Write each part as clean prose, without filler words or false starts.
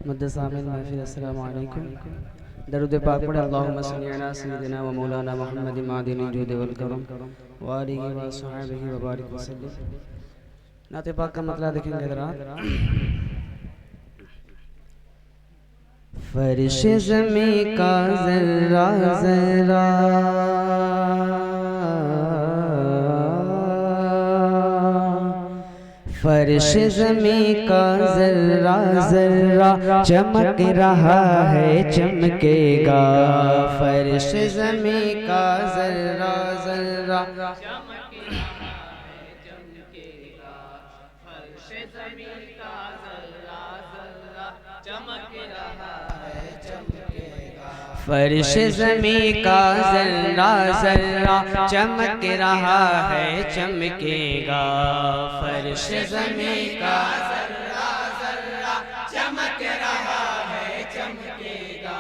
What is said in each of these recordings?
मुद्दसामिन महफिल अस्सलामु अलैकुम। दरूद पाक पढ़े अल्लाहुम्मा सल्ली अला सय्यिदिना व मौलाना मुहम्मद मादिनिल जुद वल करम व आलिहि व अस्हाबिहि व बारिक वसल्लम। नाते पाक का मतलब देखेंगे जरा। फर्श ज़मीं का ज़र्रा ज़र्रा फर्श ज़मीं का ज़र्रा ज़र्रा चमक रहा है चमकेगा। फर्श ज़मीं का ज़र्रा ज़र्रा चमक रहा है चमकेगा। फर्श ज़मीं का ज़र्रा ज़र्रा चमक रहा है चमकेगा। फर्श ज़मीं का ज़र्रा ज़र्रा चमक रहा है चमकेगा। फर्श ज़मीं का ज़र्रा ज़र्रा चमक रहा है चमकेगा।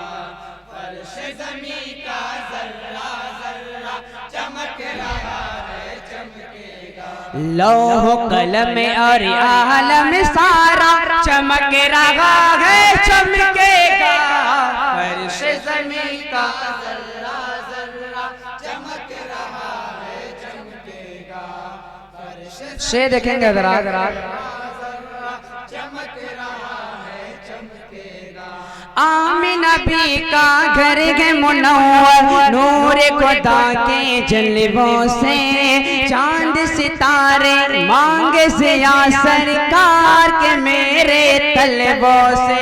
फर्श ज़मीं का ज़र्रा ज़र्रा चमक रहा है चमकेगा। लौह कलम और आलम सारा चमक रहा है चमकेगा। फर्श ज़मीं का ज़र्रा ज़र्रा चमक रहा है चमकेगा। से देखेंगे जरा चमक रहा है चमकेगा। आमिना भी का घर है मुनव्वर नूर खुदा के जलवों से। चांद सितारे मांगे से या सरकार के मेरे तलबों से।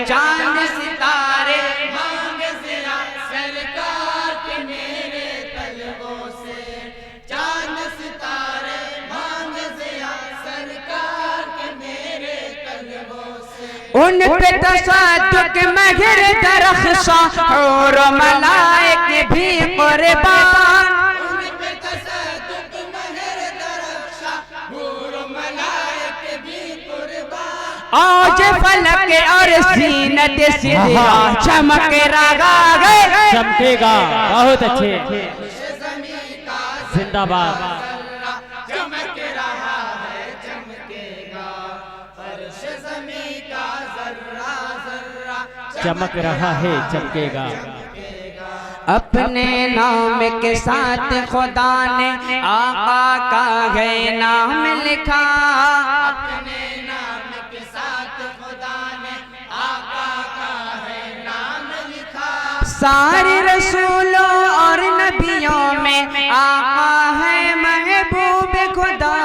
चांद सितारे मांगे से या सरकार के मेरे तलबों से। चांद सितारे मांगे से या सरकार के मेरे तलबों से। उन पे तसद्दुक़ महर दरख्शा और मलाइक भी कुर्बान। उन पे तसद्दुक़ महर दरख्शा और मलाइक भी कुर्बान। आज फलक और ज़ीनत सिरा चमक रहा है चमकेगा। बहुत अच्छे, जिंदाबाद। चमक रहा है चमकेगा। फर्श ज़मीं का ज़र्रा ज़र्रा चमक रहा है चमकेगा। अपने नाम के साथ खुदा ने आका का है नाम लिखा। अपने नाम के साथ खुदा ने आका का है नाम लिखा। सारे रसूलों और नबियों में आका है महबूब खुदा।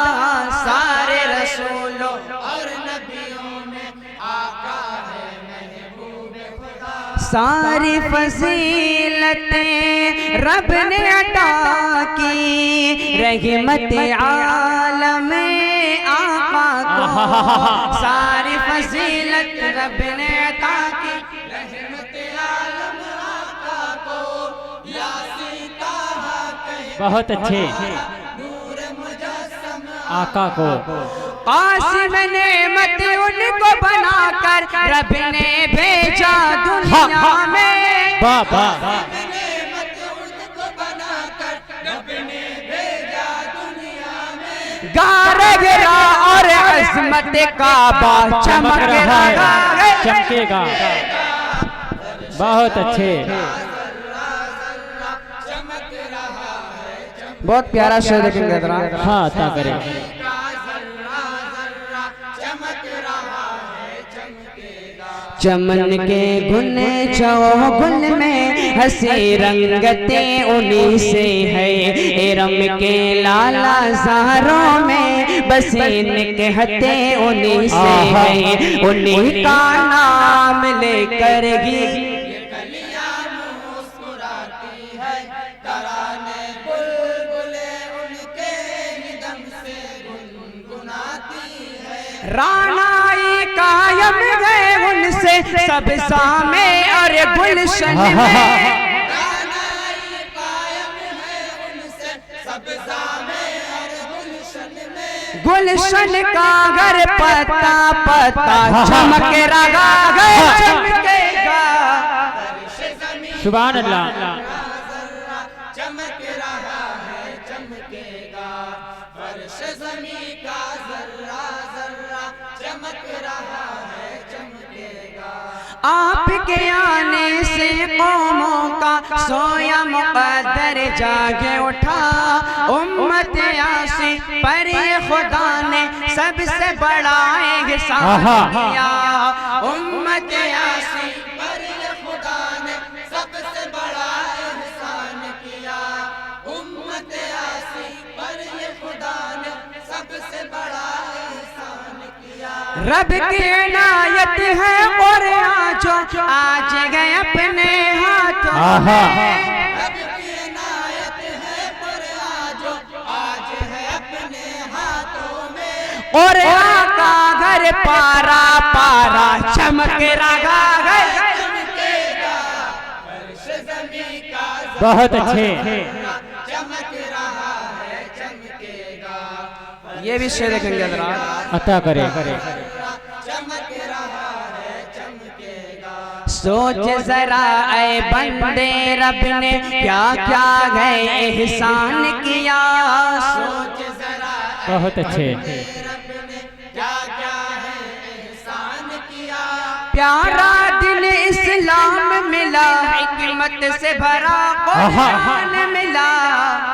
सारे रसूलों और नबियों में आका है महबूब खुदा। सारी फजीलतें रब ने अता की रहमत आलम आका को। सारी फजीलत रब ने अता की रहमत आलम आका को। यासीताहा कहे बहुत अच्छे, नूर मुजस्सम आका को। कासिम नेमत उनको बनाकर रब ने भेजा दुनिया में। वाह वाह, नेमत उनको बनाकर रब ने भेजा दुनिया में। गारगिरा और अज़मत काबा चमक रहा है चमकेगा। बहुत अच्छे, बहुत प्यारा शेर देखेंगे जरा। हाँ ता करें। चमन के गुन चौगुल में हंसी रंगते उन्हीं से है। एरम के लाला ज़ारों में बसीन के हते उन्हीं से है। उन्हीं का नाम लेकर ही कलियां मुस्कुराती है। तराने बुलबुले उनके ही दम से गुनगुनाती है। रानाई कायम है उनसे सब सामे और गुलशन में। रानाई कायम है उनसे सब सामे और गुलशन में। गुलशन का घर पता पता चमक रहा है चमकेगा। सुभान अल्लाह। चमक रहा है चमकेगा। फर्श ज़मीं का ज़र्रा ज़र्रा चमक रहा है चमकेगा। आपके आने से कौमों का सोया मुक़द्दर जागे उठा। उम्मत यासी पर ये खुदा ने सबसे बड़ा एहसान किया। उम्मत यासी पर ये खुदा ने सबसे बड़ा एहसान किया। उम्मत यासी पर ये खुदा ने सबसे बड़ा एहसान किया। रब की इनायत है और जो आज गए अपने हाथों में। रब की इनायत है और जो आज है अपने हाथों में। और आका घर पारा पारा चमक रहा है, चमकेगा फर्श ज़मीं का बहुत अच्छे। चमक रहा है, चमकेगा। ये भी शेर देखेंगे हज़रात। अता करे। चमक रहा है, चमकेगा। सोच जरा ऐ बंदे रब ने क्या क्या है एहसान किया। सोच जरा बहुत अच्छे। रब ने क्या क्या है एहसान किया। प्यारा दिन इस्लाम मिला, हिकमत से भरा कुरान मिला।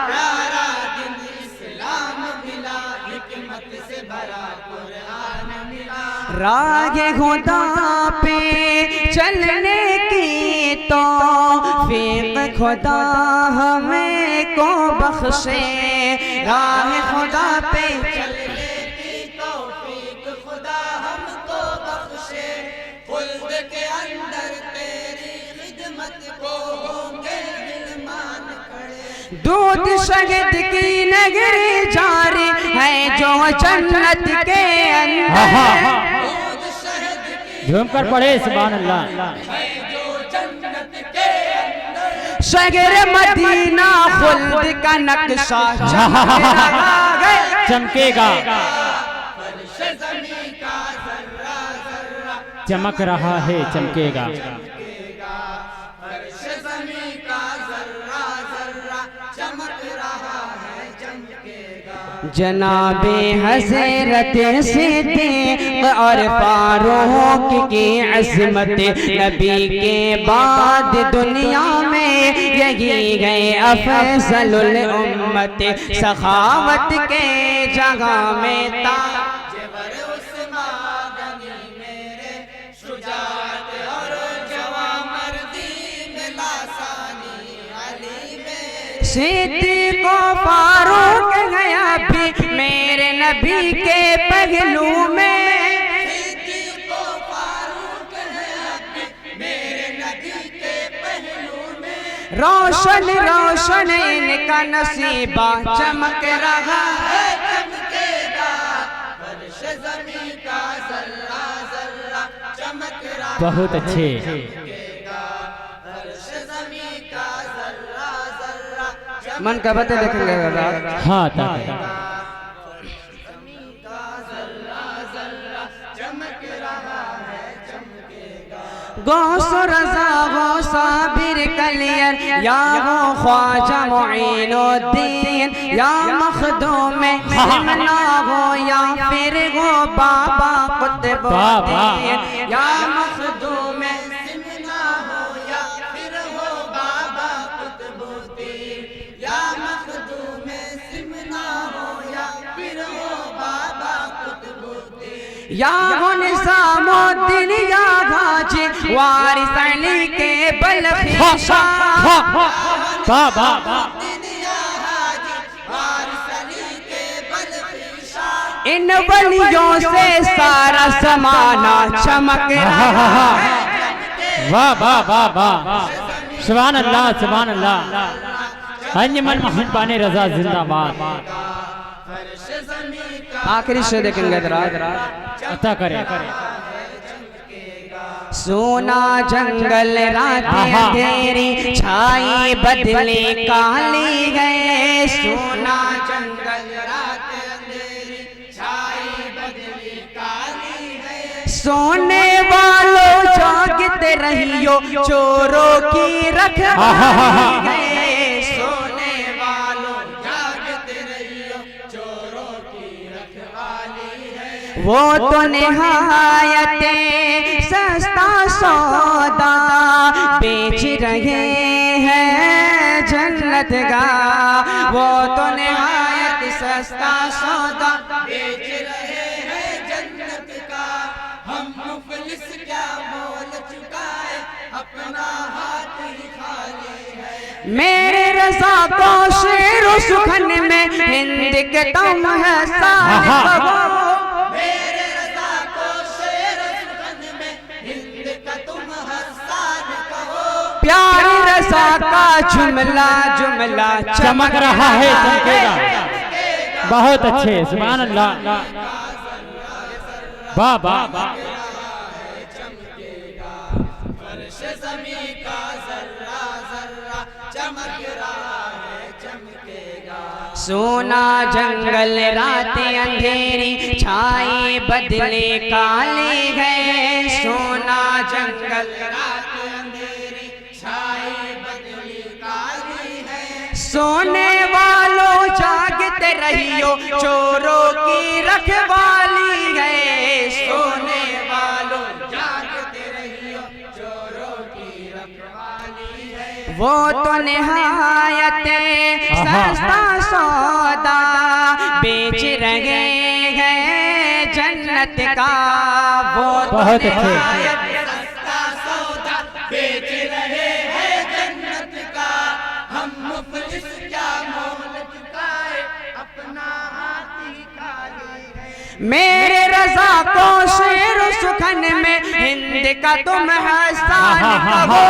प्यारा दिन इस्लाम मिला, हिकमत से भरा कुरान मिला। राह खुदा पे चलने की तौफीक खुदा हमें को बख्शे। राह खुदा पे चलने की तौफीक खुदा हमको बख्शे। खुल्द के अंदर तेरी खिदमत को होंगे मेहमान खड़े। दूध शहद की नगरी जारी है जो जन्नत के अंदर। झूम कर पढ़े सुभान अल्लाह। शहर मदीना खुल्द का नक्शा चमकेगा, चमक रहा है, चमकेगा। जनाबे हज़रत सिद्दीक़ और फारूक की अज़मत, नबी के बाद दुनिया में यही गए अफ़ज़लुल उम्मत। सखावत के जगह में ताजवर उस्मान गनी मेरे, शुजाअत और जवामर्दी में लासानी अली मेरे। सिद्दीक़ और फारूक गया भी मेरे नबी के पहलू में। सिद्दीक़ और फारूक गया भी मेरे नबी के पहलू में। रोशन रोशन इनका नसीबा चमक रहा है, चमकेगा फर्श ज़मीं का ज़र्रा ज़र्रा चमक रहा। बहुत अच्छे। मन का बते देखेंगे हाँ गौस रज़ा गो साबिर कलियर, या गो ख्वाजा मुईनुद्दीन, या मखदूम सिमना हो या फिर गो बाबा कुतुबुद्दीन। या मखदूम सिमना हो या फिर हो बाबा कुतुबुद्दीन। या मखदूम सिमना हो या फिर हो बाबा कुतुबुद्दीन। या हो निज़ामुद्दीन या गाजी वारिस अली के बलखीशा। इन वलियों से सारा ज़माना चमक रहा है। वाह वाह वाह वाह, सुभान अल्लाह सुभान अल्लाह। अंजमन मोहम्मद बानी रजा जिंदाबाद। आखिरी शेर देखेंगे अता करे। सोना जंगल रात अंधेरी छाई बदले काली गए। सोना जंगल रात अंधेरी छाई बदले काली गए। सोने वालों जागते रहियो चोरों की रखवाली गए। सोने वालों जागते रहियो चोरों की रखवाली है। वो तो निहायते सस्ता सौदा रहे हैं जन्नत का, वो तो निहायत सस्ता सौदा बेच रहे हैं जन्नत का, हम मुफलिस क्या मोल चुकाए, अपना हाथ ही खाली है। मेरे रज़ा को शेर सुखन में हिंद के तुम है साल कहो, मेरे रज़ा को शेर सुखन में हिंद का तुम हसान कहो। प्यारी रज़ा का जुमला जुमला चमक रहा है, चमकेगा। बहुत अच्छे, सुभान अल्लाह, वाह वाह वाह। फर्श ज़मीं का ज़र्रा ज़र्रा चमक रहा है, चमकेगा। सोना जंगल रातें अंधेरी छाए बदले काले गए, सोना जंगल रात अंधेरी छाई बदली काली है। सोने वालों जागते रहियो, चोरों की रखवाली है। सोने वालों जागते रहियो, चोरों की रखवाली है। वो तो निहायत सस्ता सौदा बेच रहे हैं जन्नत का, वो तो बहुत अच्छे। निहायत सस्ता सौदा बेच रहे हैं जन्नत का, हम मुफलिस क्या मोल चुकाए, अपना हाथ ही खाली है। मेरे रज़ा को शेर सुखन में हिंद का तुम हसान कहो,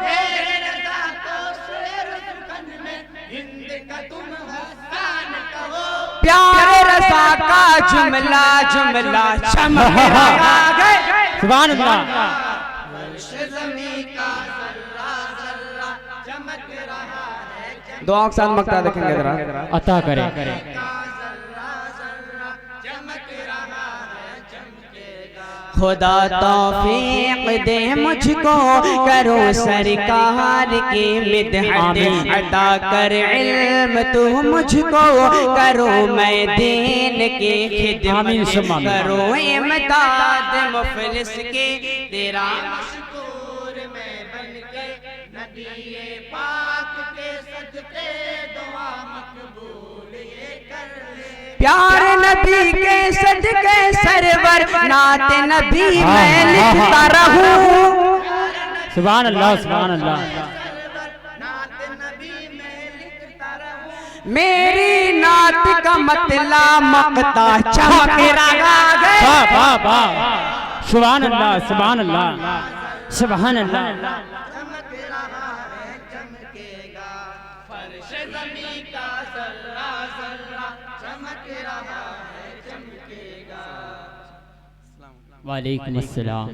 मेरे रज़ा को शेर सुखन में हिंद का तुम हसान कहो। प्यारे रज़ा का जुमला जुमला चमक रहा है। सुभान अल्लाह। फर्श ज़मीं का ज़र्रा ज़र्रा चमक रहा है, दुआ के साथ मक्ता देखेंगे जरा। अता करे। का ज़र्रा ज़र्रा चमक रहा है, चमकेगा। खुदा तौफीक दे मुझको, करो सरकार की मिदहत अता कर इल्म तू मुझको, करो मैं दीन की खिदमत करो इमदाद मुफलिस की, तेरा मशकूर में बनके नबी पाक के सदके दुआ मकबूल ये कर ले। प्यार नबी के सदके सरवर नात नबी मैं लिखता रहूं। सुभान अल्लाह, सुभान अल्लाह। नात नबी में लिखता रहूं। मेरी नात का मतला मकता चमक रहा है। वाह वाह वाह। सुभान अल्लाह, सुभान अल्लाह, सुभान अल्लाह। चमक रहा है, चमकेगा। फर्श ज़मीं का ज़र्रा ज़र्रा चमक रहा है, चमकेगा। वालेकुम अस्सलाम।